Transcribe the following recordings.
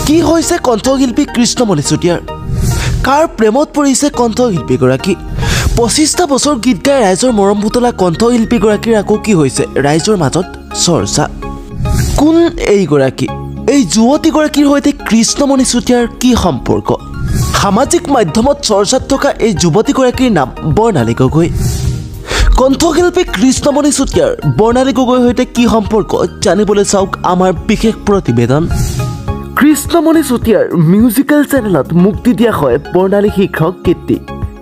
কি হৈছে কণ্ঠশিল্পী কৃষ্ণমণি চুতীয়াৰ কাৰ প্ৰেমত পৰিছে কণ্ঠশিল্পীগৰাকী 25টা বছৰ গীত গাই ৰাইজৰ মৰম বুটলা কণ্ঠশিল্পীগৰাকীৰ আকৌ কি হৈছে ৰাইজৰ মাজত চৰ্চা কোন এইগৰাকী এই যুৱতীগৰাকীৰ সৈতে কৃষ্ণমণি চুতীয়াৰ কি সম্পৰ্ক সামাজিক মাধ্যমত চৰ্চাত থকা এই যুৱতীগৰাকীৰ নাম বৰ্ণালী গগৈ কণ্ঠশিল্পী কৃষ্ণমণি চুতীয়াৰ বৰ্ণালী গগৈৰ সৈতে কি সম্পৰ্ক জানিবলৈ চাওক আমাৰ বিশেষ প্ৰতিবেদন কৃষ্ণমণি চুতীয়াৰ মিউজিকেল চেনেলত মুক্তি দিয়া হয় বৰ্ণালী শিক্ষক কীৰ্তি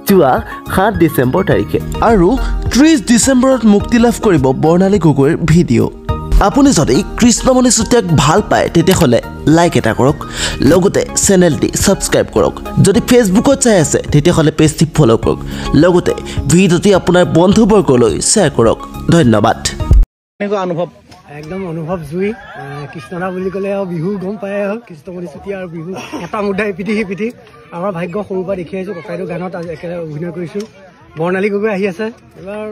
যোৱা 7 ডিচেম্বৰ তাৰিখে আৰু 30 ডিচেম্বৰত মুক্তি লাভ কৰিব বৰ্ণালী গগৈৰ ভিডিঅ' আপুনি যদি কৃষ্ণমণি চুতীয়াক ভাল পায় তেতিয়াহ'লে লাইক এটা কৰক লগতে চেনেলটি ছাবস্ক্ৰাইব কৰক যদি ফেচবুকত চাই আছে তেতিয়াহ'লে পেজটি ফ'ল' কৰক লগতে ভিডিঅ'টি আপোনাৰ বন্ধুবৰ্গলৈ শ্বেয়াৰ কৰক ধন্যবাদ অনুভৱ একদম অনুভৱ জুই কৃষ্ণদা বুলি ক'লে আৰু বিহু গম পায় আৰু কৃষ্ণমণি চুতীয়া আৰু বিহু এটা মুদ্ৰা ইপিঠি আমাৰ ভাগ্য সৰুৰ পৰা দেখি আহিছোঁ ককাইদেউ গানত একেলগে অভিনয় কৰিছোঁ বৰ্ণালী গগৈ আহি আছে এইবাৰ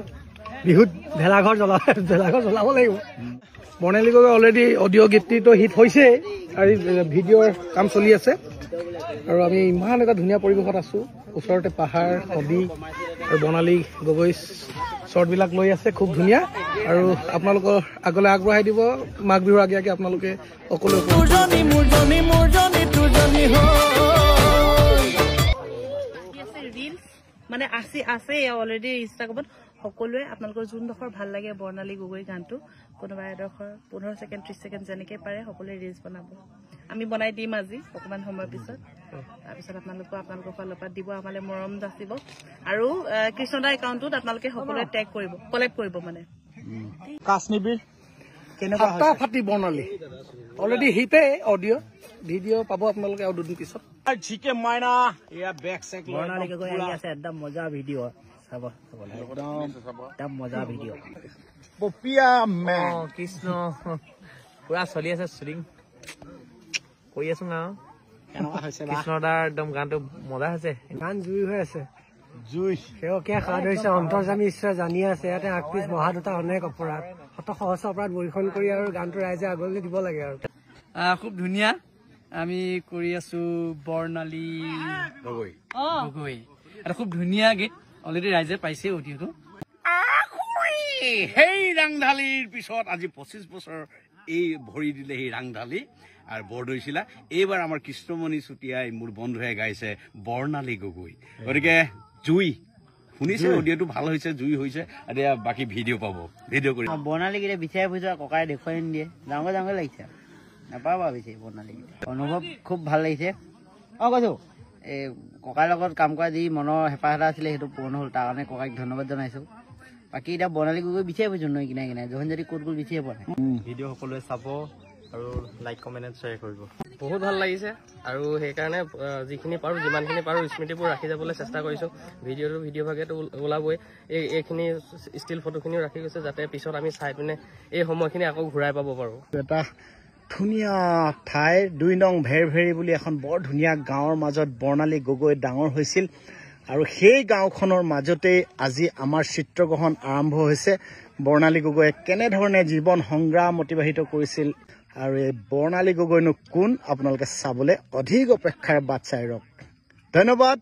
বিহুত ভেলাঘৰ জ্বলাব লাগিব বৰ্ণালী গগৈ অলৰেডি অডিঅ' গীতটো হিট হৈছে আৰু ভিডিঅ'ৰ কাম চলি আছে আৰু আমি ইমান এটা ধুনীয়া পৰিৱেশত আছোঁ ওচৰতে পাহাৰ নদী আৰু বৰ্ণালী গগৈ শ্বৰ্টবিলাক লৈ আছে খুব ধুনীয়া আৰু আপোনালোকৰ আগলৈ আগবঢ়াই দিব মাঘ বিহুৰ আগে আগে আপোনালোকে সকলো মানে আছে অলৰেডি ইনষ্টাগ্ৰামত সকলোৱে আপোনালোকৰ যোনডোখৰ ভাল লাগে বৰ্ণালী গগৈ গানটো কোনোবা এডোখৰ 15 ছেকেণ্ড 30 ছেকেণ্ড যেনেকৈ পাৰে সকলোৱে ৰিলছ বনাব আমি বনাই দিম আজি অকণমান সময়ৰ পিছত তাৰপিছত আপোনালোকৰ ফালৰ পৰা দিব আমালৈ মৰম যাচিব আৰু কৃষ্ণদাৰ একাউণ্টত আপোনালোকে সকলোৱে টেগ কৰিব কলেক্ট কৰিব মানে কাশ্মীৰ কেনেকুৱা ফাটি বৰ্ণালী অলৰেডি হিটে অডিঅ' ভিডিঅ' পাব আপোনালোকে আৰু দুদিন পিছত জিকে মাইনা এয়া বেক চেক বৰ্ণালী গগৈ আহি আছে একদম মজা ভিডিঅ' চাব একদম মজা ভিডিঅ' পপিয়া মেন কৃষ্ণ পুৰা চলি আছে শ্বুটিং কৰি আছো না কেনেকুৱা হৈছে কৃষ্ণদাৰ একদম গানটো মজা হৈছে গান জুই হৈ আছে জুই সেৱকে সাদ হৈছে অন্তৰ্যামী ঈশ্বৰ জানি আছে ইয়াতে আগপিছ মহা দুটা অনেক অপৰাধ শত সহস্ৰ অপৰাধ বৰীক্ষণ কৰি আৰু গানটো ৰাইজে আগলৈ দিব লাগে আৰু খুব ধুনীয়া আমি কৰি আছো বৰ্ণালী গগৈ এটা খুব ধুনীয়া গীত অলৰেডি ৰাইজে পাইছে অডিঅ'টো সেই ৰাংঢালীৰ পিছত আজি 25 বছৰ এই ভৰি দিলে সেই ৰাংঢালী আৰু বৰদৈচিলা এইবাৰ আমাৰ কৃষ্ণমণি চুতীয়াই মোৰ বন্ধুৱে গাইছে বৰ্ণালী গগৈ গতিকে জুই শুনিছে অডিঅ'টো ভাল হৈছে জুই হৈছে এতিয়া বাকী ভিডিঅ' পাব ভিডিঅ' কৰি বৰ্ণালী গীতে বিচাৰি ফুৰিছোঁ ককাই দেখুৱাই নিদিয়ে ডাঙৰ লাগিছে নাপাবা বিচাৰি বৰ্ণালী গীতে অনুভৱ খুব ভাল লাগিছে কৈছোঁ এই ককাৰ লগত কাম কৰা যি মনৰ হেঁপাহ এটা আছিলে সেইটো পূৰ্ণ হ'ল তাৰ কাৰণে ককাইক ধন্যবাদ জনাইছোঁ বাকী এতিয়া বৰ্ণালী গগৈ বিচাৰি ফুৰিছোঁ নৈ কিনাই যোন যদি ক'ত গ'ল বিচাৰিয়ে পোৱা নাই ভিডিঅ' সকলোৱে চাব আৰু লাইক কমেণ্ট শ্বেয়াৰ কৰিব বহুত ভাল লাগিছে আৰু সেইকাৰণে যিখিনি পাৰোঁ যিমানখিনি পাৰোঁ স্মৃতিবোৰ ৰাখি যাবলৈ চেষ্টা কৰিছোঁ ভিডিঅ' ভাগেতো ওলাবই এইখিনি ষ্টিল ফটোখিনিও ৰাখি গৈছে যাতে পিছত আমি চাই পিনে এই সময়খিনি আকৌ ঘূৰাই পাব পাৰোঁ এটা ধুনীয়া ঠাই 2 নং ভেৰভেৰী বুলি এখন বৰ ধুনীয়া গাঁৱৰ মাজত বৰ্ণালী গগৈ ডাঙৰ হৈছিল আৰু সেই গাঁওখনৰ মাজতেই আজি আমাৰ চিত্ৰগ্ৰহণ আৰম্ভ হৈছে বৰ্ণালী গগৈয়ে কেনেধৰণে জীৱন সংগ্ৰাম অতিবাহিত কৰিছিল আৰু এই বৰ্ণালী গগৈনো কোন আপোনালোকে চাবলৈ অধিক অপেক্ষাৰে বাট চাই ৰওক ধন্যবাদ।